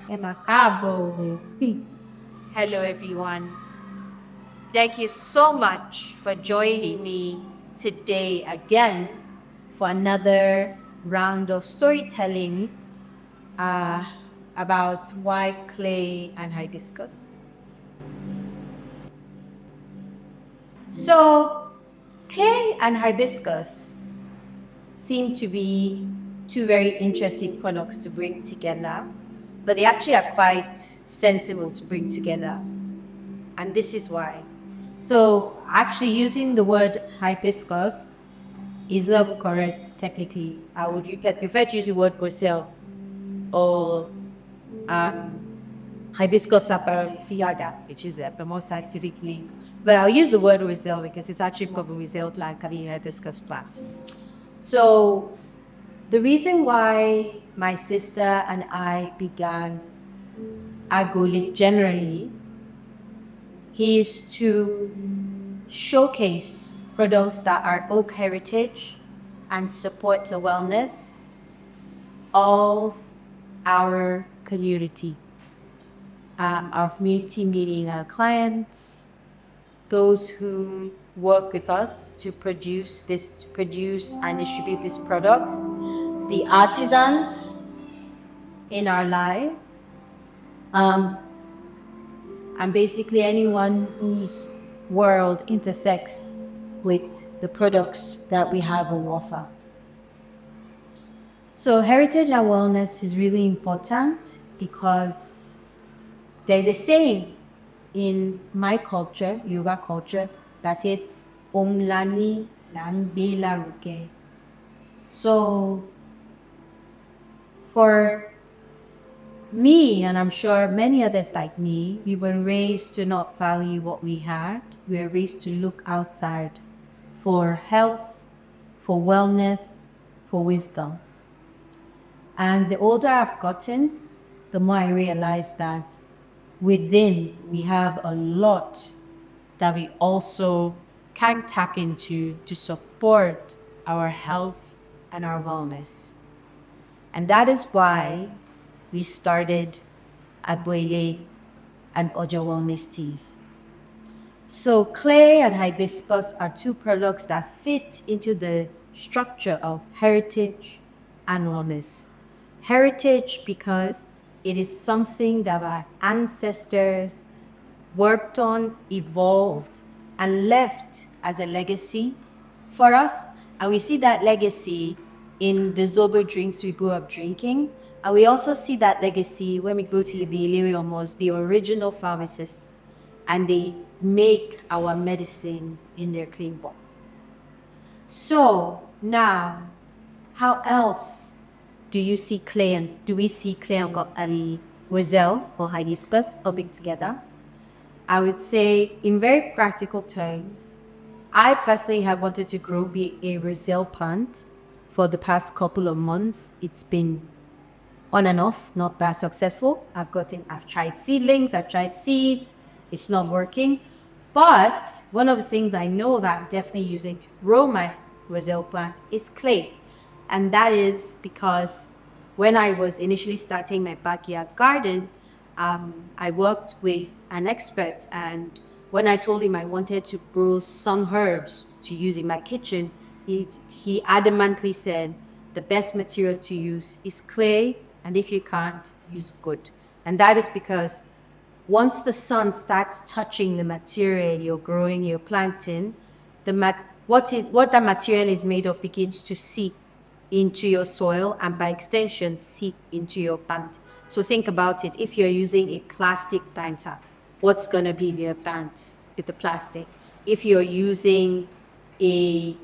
AGBO ILÉ. Hello everyone. Thank you so much for joining me today again for another round of storytelling uh, about white clay and hibiscus. So, clay and hibiscus seem to be two very interesting products to bring together, but they actually are quite sensible to bring together. And this is why. So, actually, using the word hibiscus is not correct technically. I would prefer to use the word Roselle or hibiscus saprophyata, which is the more scientific name. But I'll use the word Roselle because it's actually called Roselle plant, carrying hibiscus plant. So the reason why my sister and I began AGBO ILÉ generally is to showcase products that are oak heritage and support the wellness of our community. Our community meaning our clients, those who work with us to produce and distribute these products, the artisans in our lives, and basically anyone whose world intersects with the products that we have on offer. So heritage and wellness is really important because there's a saying in my culture, Yoruba culture, that says, Omlani langbe laruke. So for me, and I'm sure many others like me, we were raised to not value what we had. We were raised to look outside for health, for wellness, for wisdom. And the older I've gotten, the more I realize that within we have a lot that we also can tap into to support our health and our wellness. And that is why we started AGBO ILÉ and Ojo Wellness Teas. So clay and hibiscus are two products that fit into the structure of heritage and wellness. Heritage because it is something that our ancestors worked on, evolved, and left as a legacy for us. And we see that legacy in the zobo drinks we grew up drinking. And we also see that legacy when we go to the Illyriumos, the original pharmacists, and they make our medicine in their clay pots. So now, how else do you see clay and do we see clay and Roselle or hibiscus coming together? I would say, in very practical terms, I personally have wanted to grow a Roselle plant for the past couple of months. It's been on and off, not that successful. I've tried seedlings, I've tried seeds, it's not working. But one of the things I know that I'm definitely using to grow my Roselle plant is clay. And that is because when I was initially starting my backyard garden, I worked with an expert, and when I told him I wanted to grow some herbs to use in my kitchen, he adamantly said the best material to use is clay, and if you can't, use wood. And that is because once the sun starts touching the material you're growing, you're planting, what that material is made of begins to seep into your soil and by extension seep into your plant. So think about it. If you're using a plastic planter, what's going to be in your plant with the plastic? If you're using a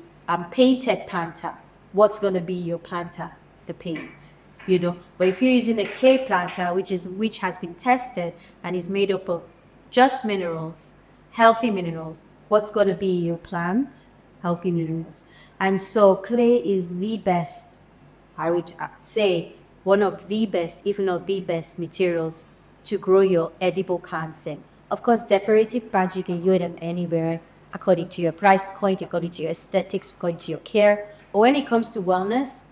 painted planter, what's going to be your planter? The paint. But if you're using a clay planter, which has been tested and is made up of just minerals, healthy minerals, what's going to be your plant? Healthy minerals. And so clay is the best, I would say, one of the best, if not the best materials to grow your edible plants in. Of course, decorative plants, you can grow them anywhere according to your price point, according to your aesthetics, according to your care. But when it comes to wellness,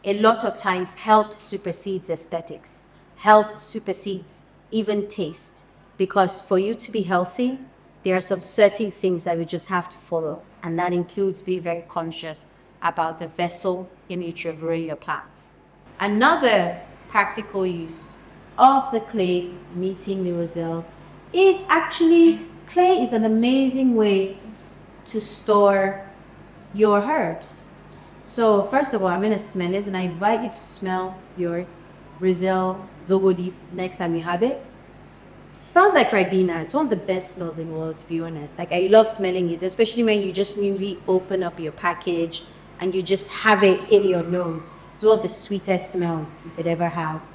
a lot of times health supersedes aesthetics. health supersedes even taste. Because for you to be healthy, there are some certain things that we just have to follow. And that includes being very conscious about the vessel in which you're growing your plants. Another practical use of the clay meeting the Roselle is actually, clay is an amazing way to store your herbs. So first of all, I'm going to smell it, and I invite you to smell your Roselle zobo leaf next time you have it. It smells like Ribena. It's one of the best smells in the world, to be honest. Like, I love smelling it, especially when you just newly open up your package and you just have it in your nose. It's one of the sweetest smells you could ever have.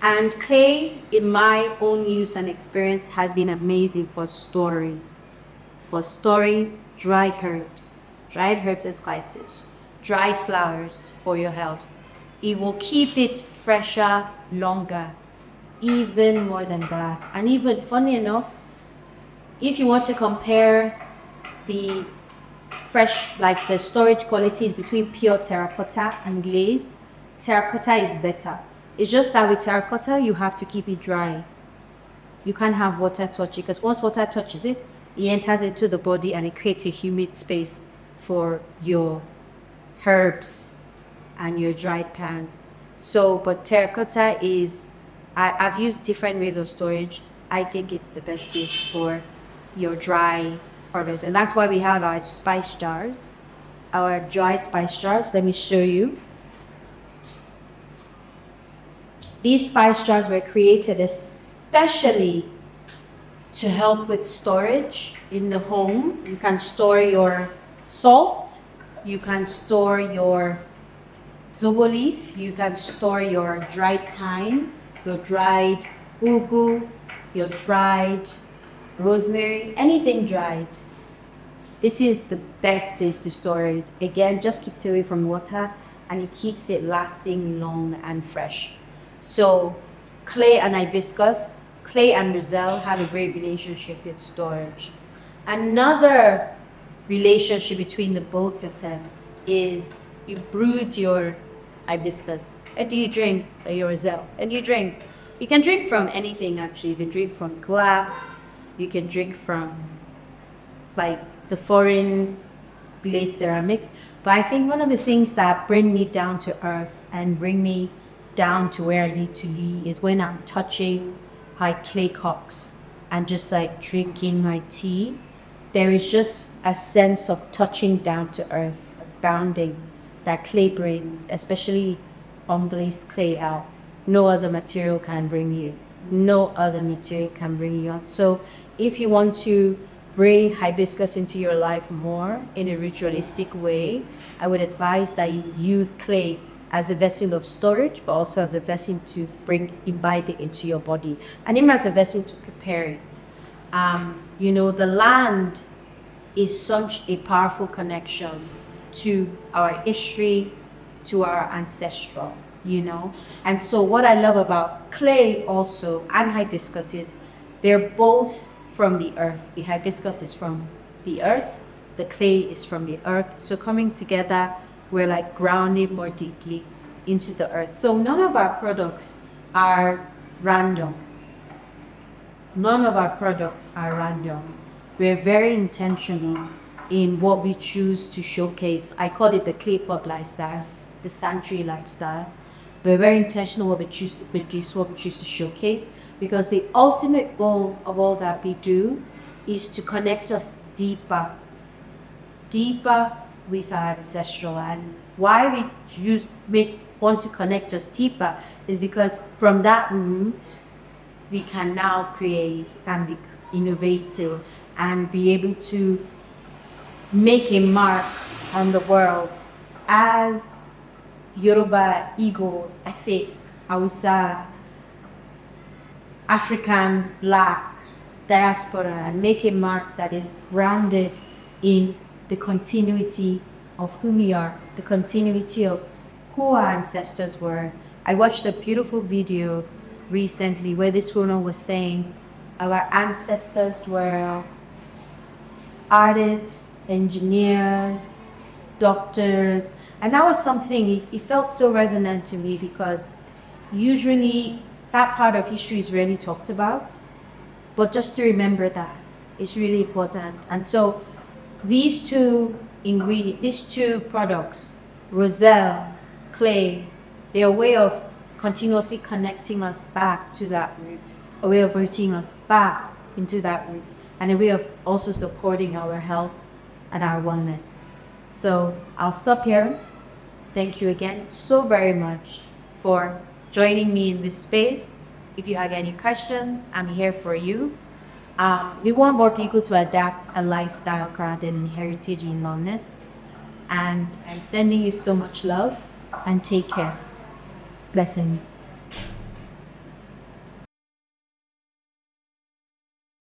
And clay, in my own use and experience, has been amazing for storing dried herbs and spices, dried flowers for your health. It will keep it fresher longer, even more than glass. And even, funny enough, if you want to compare the fresh, like the storage qualities between pure terracotta and glazed, terracotta is better. It's just that with terracotta, you have to keep it dry. You can't have water touch it, because once water touches it, it enters into the body and it creates a humid space for your herbs and your dried plants. So, but terracotta is, I've used different ways of storage. I think it's the best use for your dry herbs. And that's why we have our spice jars, our dry spice jars. Let me show you. These spice jars were created especially to help with storage in the home. You can store your salt, you can store your zobo leaf, you can store your dried thyme, your dried ugu, your dried rosemary, anything dried. This is the best place to store it. Again, just keep it away from water, and it keeps it lasting long and fresh. So clay and hibiscus, clay and Roselle have a great relationship with storage. Another relationship between the both of them is you brewed your hibiscus. And do you drink your Roselle? And you drink. You can drink from anything, actually. You can drink from glass. You can drink from like the foreign glazed ceramics. But I think one of the things that bring me down to earth and bring me down to where I need to be is when I'm touching my clay cups and just like drinking my tea. There is just a sense of touching down to earth, a bounding that clay brings, especially unglazed clay out. No other material can bring you. No other material can bring you out. So if you want to bring hibiscus into your life more in a ritualistic way, I would advise that you use clay as a vessel of storage, but also as a vessel to imbibe it into your body, and even as a vessel to prepare it. The land is such a powerful connection to our history, to our ancestral, And so what I love about clay also and hibiscus is they're both from the earth. The hibiscus is from the earth, the clay is from the earth. So coming together, we're like grounding more deeply into the earth. So none of our products are random. None of our products are random. We're very intentional in what we choose to showcase. I call it the clay pot lifestyle, the sanctuary lifestyle. We're very intentional what we choose to produce, what we choose to showcase, because the ultimate goal of all that we do is to connect us deeper with our ancestral. And why we want to connect us deeper is because from that root, we can now create and be innovative and be able to make a mark on the world as Yoruba, Igbo, Efik, Hausa, African, Black, diaspora, and make a mark that is grounded in the continuity of who we are, the continuity of who our ancestors were. I watched a beautiful video recently where this woman was saying our ancestors were artists, engineers, doctors, and that was something, it felt so resonant to me, because usually that part of history is rarely talked about. But just to remember that, it's really important. And so these two products, Roselle, clay, they're a way of continuously connecting us back to that root, a way of rooting us back into that root, and a way of also supporting our health and our wellness. So I'll stop here. Thank you again so very much for joining me in this space. If you have any questions, I'm here for you. We want more people to adapt a lifestyle grounded in heritage and wellness. And I'm sending you so much love, and take care. Blessings.